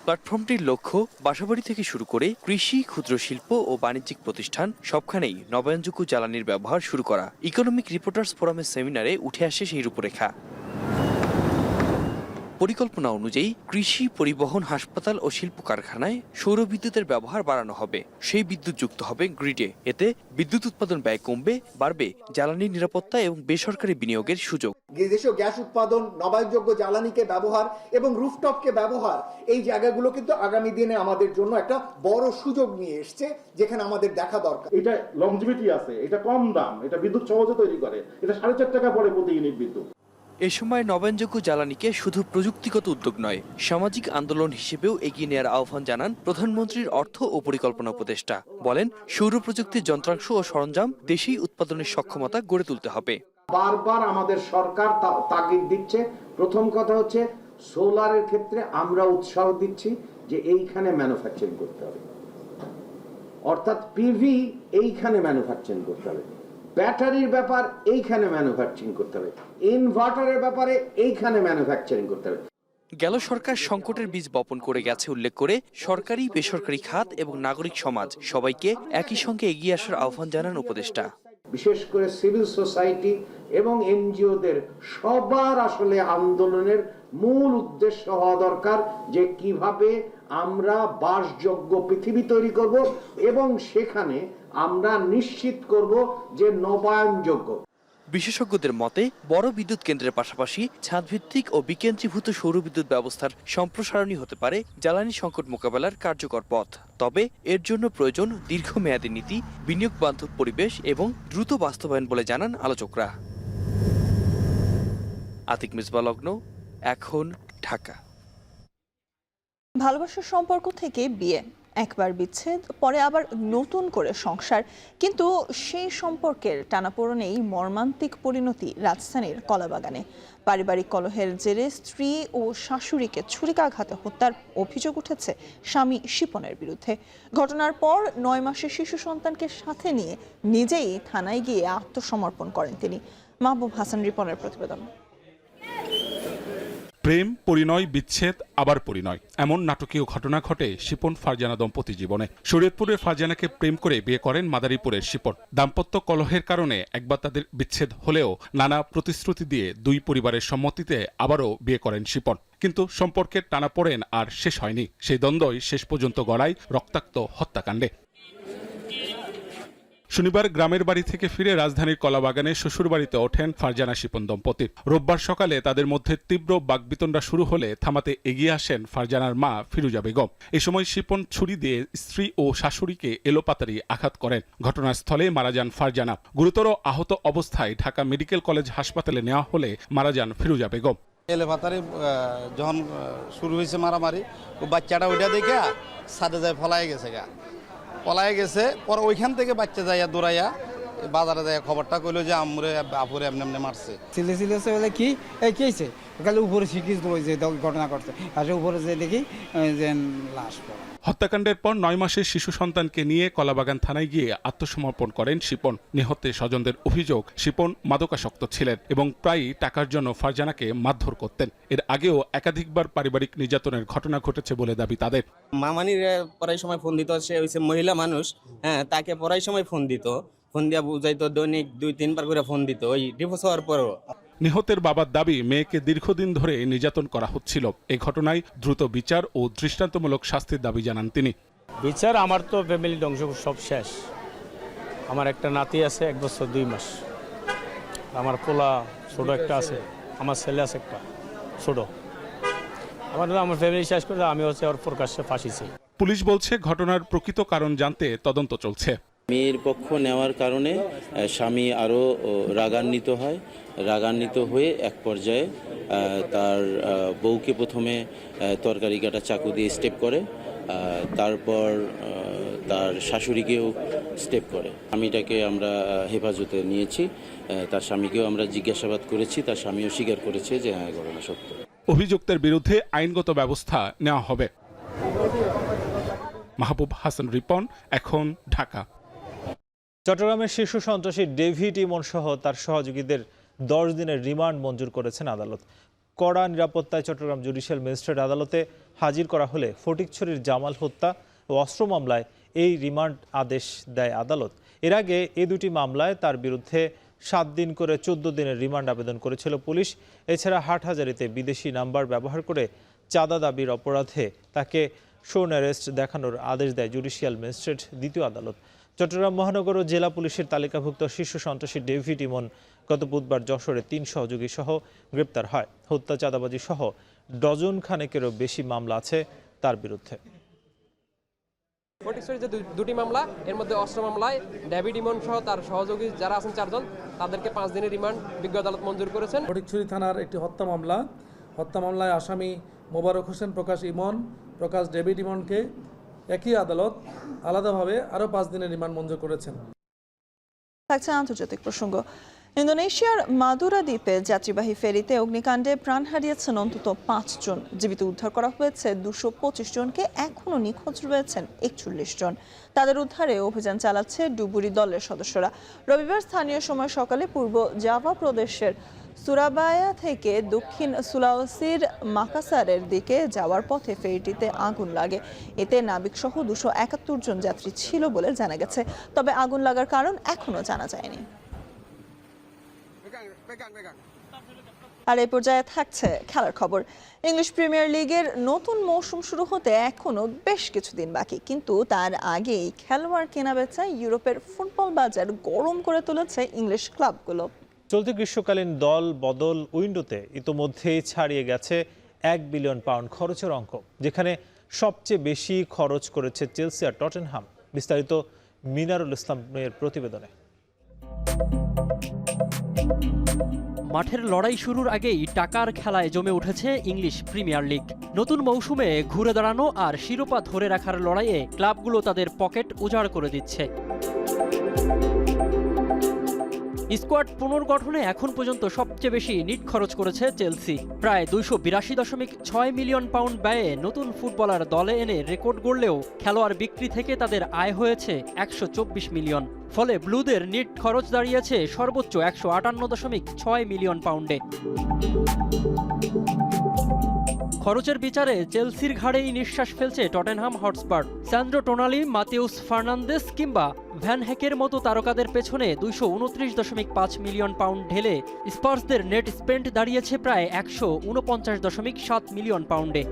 প্ল্যাটফর্মটির লক্ষ্য বাসাবাড়ি থেকে শুরু করে কৃষি, ক্ষুদ্র শিল্প ও বাণিজ্যিক প্রতিষ্ঠান সবখানেই নবায়নযোগ্য জ্বালানির ব্যবহার শুরু করা। ইকোনমিক রিপোর্টার্স ফোরামের সেমিনারে উঠে আসে সেই রূপরেখা। পরিকল্পনা অনুযায়ী কৃষি, পরিবহন, হাসপাতাল ও শিল্প কারখানায় সৌর বিদ্যুতের ব্যবহার বাড়ানো হবে। সেই বিদ্যুৎ যুক্ত হবে গ্রিডে। এতে বিদ্যুৎ উৎপাদন ব্যয় কমবে, বাড়বে জ্বালানি নিরাপত্তা এবং বেসরকারি বিনিয়োগের সুযোগ। দেশীয় গ্যাস উৎপাদন, নবায়নযোগ্য জ্বালানিকে ব্যবহার এবং রুফটপকে ব্যবহার, এই জায়গাগুলো কিন্তু আগামী দিনে আমাদের জন্য একটা বড় সুযোগ নিয়ে এসছে, যেখানে আমাদের দেখা দরকার। এটা লংজিভিটি আছে, এটা কম দাম, এটা বিদ্যুৎ সহজে তৈরি করে, এটা 4.5 টাকা পড়ে প্রতি ইউনিট বিদ্যুৎ। এ সময় নবায়নযোগ্য জ্বালানিকে শুধু প্রযুক্তিগত উদ্যোগ নয়, সামাজিক আন্দোলন হিসেবেও এগিয়ে নেওয়ার আহ্বান জানান প্রধানমন্ত্রীর অর্থ ও পরিকল্পনা উপদেষ্টা। বলেন, সৌর প্রযুক্তির যন্ত্রাংশ ও সরঞ্জাম দেশেই উৎপাদনের সক্ষমতা গড়ে তুলতে হবে। বারবার আমাদের সরকার তাগিদ দিচ্ছে। প্রথম কথা হচ্ছে সোলারের ক্ষেত্রে আমরা উৎসাহ দিচ্ছি যে এইখানে ম্যানুফ্যাকচারিং করতে হবে, অর্থাৎ পিভি এইখানে ম্যানুফ্যাকচারিং করতে হবে, ব্যাটারির ব্যাপার এইখানে ম্যানুফ্যাকচারিং করতে হবে, ইনভার্টারের ব্যাপারে এইখানে ম্যানুফ্যাকচারিং করতে হবে। গেল সরকার সংকটের বীজ বপন করে গেছে উল্লেখ করে সরকারি, বেসরকারি খাত এবং নাগরিক সমাজ সবাইকে একই সঙ্গে এগিয়ে আসার আহ্বান জানান উপদেষ্টা। বিশেষ করে সিভিল সোসাইটি এবং এনজিওদের সবার আসলে আন্দোলনের মূল উদ্দেশ্য হওয়া দরকার যে কিভাবে আমরা বাসযোগ্য পৃথিবী তৈরি করব এবং সেখানে আমরা নিশ্চিত করব যে নবায়নযোগ্য। বিশেষজ্ঞদের মতে বড় বিদ্যুৎ কেন্দ্রের পাশাপাশি ছাদভিত্তিক ও বিকেন্দ্রীভূত সৌর বিদ্যুৎ ব্যবস্থার সম্প্রসারণই হতে পারে জ্বালানি সংকট মোকাবেলার কার্যকর পথ। তবে এর জন্য প্রয়োজন দীর্ঘমেয়াদী নীতি, বিনিয়োগ বান্ধব পরিবেশ এবং দ্রুত বাস্তবায়ন বলে জানান আলোচকরা। আতিক মিসবাহ লগ্ন, এখন, ঢাকা। ভালোবাসার সম্পর্ক থেকে বিয়ে, একবার বিচ্ছেদ, পরে আবার নতুন করে সংসার, কিন্তু সেই সম্পর্কের টানাপোড়েনেই মর্মান্তিক পরিণতি রাজধানীর কলাবাগানে। পারিবারিক কলহের জেরে স্ত্রী ও শাশুড়িকে ছুরিকাঘাতে হত্যার অভিযোগ উঠেছে স্বামী শিপনের বিরুদ্ধে। ঘটনার পর 9 মাসের শিশু সন্তানকে সাথে নিয়ে নিজেই থানায় গিয়ে আত্মসমর্পণ করেন তিনি। মাহবুব হাসান রিপনের প্রতিবেদন। প্রেম, পরিণয়, বিচ্ছেদ, আবার পরিণয়, এমন নাটকীয় ঘটনা ঘটে শিপন ফারজানা দম্পতি জীবনে। শরীয়তপুরের ফারজানাকে প্রেম করে বিয়ে করেন মাদারীপুরের শিপন। দাম্পত্য কলহের কারণে একবার তাদের বিচ্ছেদ হলেও নানা প্রতিশ্রুতি দিয়ে দুই পরিবারের সম্মতিতে আবারও বিয়ে করেন শিপন। কিন্তু সম্পর্কের টানাপোড়েন আর শেষ হয়নি। সেই দ্বন্দ্বই শেষ পর্যন্ত গড়ায় রক্তাক্ত হত্যাকাণ্ডে। শনিবার গ্রামের বাড়ি থেকে ফিরে রাজধানীর কলাবাগানে শ্বশুরবাড়িতে ওঠেন ফারজানা শিপন দম্পতি। রোববার সকালে তাদের মধ্যে তীব্র বাকবিতণ্ডা শুরু হলে থামাতে এগিয়ে আসেন ফারজানার মা ফিরুজা বেগম। এ সময় শিপন ছুরি দিয়ে স্ত্রী ও শাশুড়িকে এলোপাতাড়ি আঘাত করেন। ঘটনাস্থলে মারা যান ফারজানা। গুরুতর আহত অবস্থায় ঢাকা মেডিকেল কলেজ হাসপাতালে নেওয়া হলে মারা যান ফিরুজা বেগম। এলোপাতাড়ি যখন শুরু হয়েছে মারামারি, ও বাচ্চাটা ওইটা দেখে সাদে যায় পলায় গেছে। পরে ওইখান থেকে বাচ্চা যাইয়া দৌড়াইয়া বাজারে যায় খবরটা কইলো যে আমরে আপুরে এমনি এমনি মারছে। সিলেছে বলে কি এই কি হয়েছে, কালে উপরে শিখিস যে ঘটনা করছে, আসে উপরে যে দেখি যে লাশ। হত্যাকাণ্ডের পর 9 মাসের শিশু সন্তানকে নিয়ে কলাবাগান থানায় গিয়ে আত্মসমর্পণ করেন শিপন। নিহতের স্বজনদের অভিযোগ, শিপন মাদকাসক্ত ছিলেন এবং প্রায়ই টাকার জন্য ফারজানাকে মারধর করতেন। এর আগেও একাধিকবার পারিবারিক নির্যাতনের ঘটনা ঘটেছে বলে দাবি তাদের। মামানির পড়ার সময় ফোন দিত, সে হচ্ছে মহিলা মানুষ, হ্যাঁ, তাকে পড়ার সময় ফোন দিত, ফোন দিয়া বুঝাইতো, দৈনিক 2-3 বার করে ফোন দিত ওই ডিভোর্স হওয়ার পরও। নিহতের বাবার দাবি, মেয়েকে দীর্ঘদিন ধরে নির্যাতন করা হচ্ছিল। এই ঘটনায় দ্রুত বিচার ও দৃষ্টান্তমূলক শাস্তির দাবি জানান তিনি। বিচার, আমার তো ফ্যামিলি ধ্বংস সব শেষ। আমার একটা নাতি আছে 1 বছর 2 মাস, আমার পোলা ছোট একটা আছে, আমার ছেলে আছে একটা ছোট। আমার ফ্যামিলি শেষ করে আমি হচ্ছে ওর প্রকাশ্যে ফাঁসি চাই। পুলিশ বলছে ঘটনার প্রকৃত কারণ জানতে তদন্ত চলছে। মেয়ের পক্ষ নেওয়ার কারণে স্বামী আরও রাগান্বিত হয়ে এক পর্যায়ে তার বউকে প্রথমে তরকারি কাটা চাকু দিয়ে স্টেপ করে, তারপর তার শাশুড়িকেও স্টেপ করে। স্বামীটাকে আমরা হেফাজতে নিয়েছি, তার স্বামীকেও আমরা জিজ্ঞাসাবাদ করেছি, তার স্বামীও স্বীকার করেছে যে হ্যাঁ ঘটনা সত্য। অভিযুক্তের বিরুদ্ধে আইনগত ব্যবস্থা নেওয়া হবে। মাহবুব হাসান রিপন, এখন, ঢাকা। চট্টগ্রামের শীর্ষ সন্ত্রাসী ডেভিড ইমন সহ তার সহযোগীদের 10 দিনের রিমান্ড মঞ্জুর করেছেন আদালত। কড়া নিরাপত্তায় চট্টগ্রাম জুডিশিয়াল ম্যাজিস্ট্রেট আদালতে হাজির করা হলে ফটিকছড়ির জামাল হত্যা ও অস্ত্র মামলায় এই রিমান্ড আদেশ দেয় আদালত। এর আগে এই দুটি মামলায় তার বিরুদ্ধে 7 দিন করে 14 দিনের রিমান্ড আবেদন করেছিল পুলিশ। এছাড়া হাটহাজারীতে বিদেশি নাম্বার ব্যবহার করে চাঁদা দাবির অপরাধে তাকে শোন অ্যারেস্ট দেখানোর আদেশ দেয় জুডিশিয়াল ম্যাজিস্ট্রেট দ্বিতীয় আদালত। চট্টগ্রাম মহানগর ও জেলা পুলিশের তালিকাভুক্ত শীর্ষ সন্ত্রাসী ডেভিড ইমন গত বুধবার যশোরে 3 সহযোগী সহ গ্রেপ্তার হয়। হত্যা, চাঁদাবাজি সহ ডজন খানেকেরও বেশি মামলা আছে তার বিরুদ্ধে। ফটিকছড়ির যে দুটি মামলা, এর মধ্যে অস্ত্র মামলায় ডেভিড ইমন সহ তার সহযোগী যারা আছেন 4 জন, তাদেরকে 5 দিনের রিমান্ড বিজ্ঞ আদালত মঞ্জুর করেছেন। ফটিকছড়ি থানার একটি হত্যা মামলায় আসামি মোবারক হোসেন প্রকাশ ইমন, প্রকাশ ডেভিড ইমনকে একই আদালত আলাদাভাবে আরও 5 দিনের রিমান্ড মঞ্জুর করেছেন। থাকছে আন্তর্জাতিক প্রসঙ্গ। ইন্দোনেশিয়ার মাদুরা দ্বীপে যাত্রীবাহী ফেরিতে অগ্নিকাণ্ডে প্রাণ হারিয়েছেন অন্তত 5 জন। জীবিত উদ্ধার করা হয়েছে 225 জনকে, এখনও নিখোঁজ রয়েছেন 41 জন। তাদের উদ্ধারে অভিযান চালাচ্ছে ডুবুরি দলের সদস্যরা। রবিবার স্থানীয় সময় সকালে পূর্ব জাভা প্রদেশের সুরাবায়া থেকে দক্ষিণ সুলাওসির মাকাসারের দিকে যাওয়ার পথে ফেরিটিতে আগুন লাগে। এতে নাবিকসহ 271 জন যাত্রী ছিল বলে জানা গেছে, তবে আগুন লাগার কারণ এখনও জানা যায়নি। আর এই পর্যায়ে থাকছে খেলার খবর। ইংলিশ প্রিমিয়ার লিগের নতুন মৌসুম শুরু হতে এখনো বেশ কিছুদিন বাকি, কিন্তু তার আগেই খেলোয়াড় কেনাবেচায় ইউরোপের ফুটবল বাজার গরম করে তুলেছে ইংলিশ ক্লাবগুলো। চলতি গ্রীষ্মকালীন দল বদল উইন্ডোতে ইতোমধ্যেই ছাড়িয়ে গেছে 1 বিলিয়ন পাউন্ড খরচের অঙ্ক, যেখানে সবচেয়ে বেশি খরচ করেছে চেলসি আর টটেনহাম। বিস্তারিত মিনারুল ইসলামের প্রতিবেদনে। মাঠের লড়াই শুরুর আগেই টাকার খেলায় জমে উঠেছে ইংলিশ প্রিমিয়ার লিগ। নতুন মৌসুমে ঘুরে দাঁড়ানো আর শিরোপা ধরে রাখার লড়াইয়ে ক্লাবগুলো তাদের পকেট উজাড় করে দিচ্ছে। স্কোয়াড পুনর্গঠনে এখন পর্যন্ত সবচেয়ে বেশি নিট খরচ করেছে চেলসি। প্রায় 282.6 মিলিয়ন পাউন্ড ব্যয়ে নতুন ফুটবলার দলে এনে রেকর্ড গড়লেও খেলোয়াড় বিক্রি থেকে তাদের আয় হয়েছে 124 মিলিয়ন। ফলে ব্লুদের নিট খরচ দাঁড়িয়েছে সর্বোচ্চ 158.6 মিলিয়ন পাউন্ডে। খরচের বিচারে চেলসির ঘাড়েই নিঃশ্বাস ফেলছে Tottenham Hotspur. Sandro Tonali, Mateus Fernandes কিংবা ভ্যান হ্যাকের মতো তারকাদের পেছনে 229.5 মিলিয়ন পাউন্ড ঢেলে স্পার্সদের নেট স্পেন্ড দাঁড়িয়েছে প্রায় 149.7 মিলিয়ন পাউন্ডে।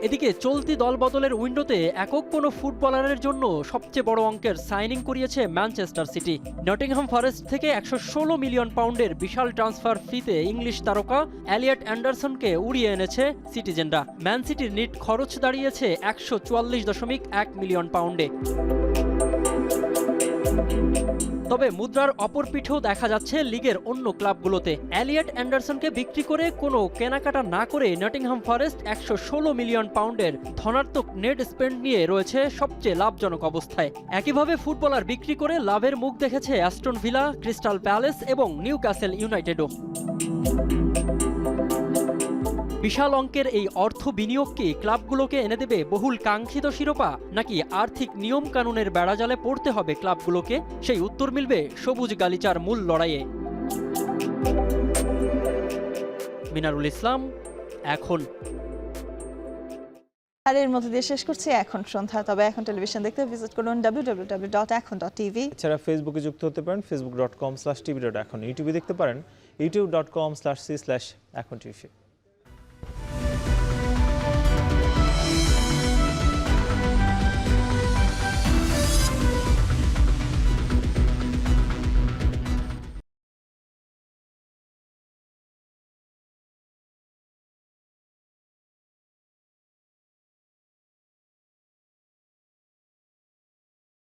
এদিকে চলতি দলবদলের উইন্ডোতে একক কোনো ফুটবলারের জন্য সবচেয়ে বড় অঙ্কের সাইনিং করিয়েছে ম্যানচেস্টার সিটি। নটিংহাম ফরেস্ট থেকে 116 মিলিয়ন পাউন্ডের বিশাল ট্রান্সফার ফিতে ইংলিশ তারকা এলিয়ট অ্যান্ডারসনকে উড়িয়ে এনেছে সিটিজেনরা। ম্যান সিটির নিট খরচ দাঁড়িয়েছে 144.1 মিলিয়ন পাউন্ডে। তবে মুদ্রার অপর পিঠেও দেখা যাচ্ছে লিগের অন্য ক্লাবগুলোতে। এলিয়ট অ্যান্ডারসনকে বিক্রি করে কোনো কেনাকাটা না করে নটিংহাম ফরেস্ট 116 মিলিয়ন পাউন্ডের ধনাত্মক নেট স্পেন্ড নিয়ে রয়েছে সবচেয়ে লাভজনক অবস্থায়। একইভাবে ফুটবলার বিক্রি করে লাভের মুখ দেখেছে অ্যাস্টন ভিলা, ক্রিস্টাল প্যালেস এবং নিউক্যাসল ইউনাইটেডও। বিশাল অঙ্কের এই অর্থ বিনিয়োগ কি ক্লাবগুলোকে এনে দেবে বহুল কাঙ্ক্ষিত শিরোপা, নাকি আর্থিক নিয়ম কানুনের বেড়াজালে পড়তে হবে ক্লাবগুলোকে? সেই উত্তর মিলবে সবুজ গালিচার মূল লড়াইয়ে। মিনারুল ইসলাম, এখন। আর এর মধ্যে দিয়ে শেষ করছি এখন সন্ধ্যা। তবে এখন টেলিভিশন দেখতে ভিজিট করুন www.ekhon.tv। এছাড়া ফেসবুকে যুক্ত হতে পারেন facebook.com/tv.ekhon। ইউটিউবে দেখতে পারেন youtube.com/c/ekhon tv।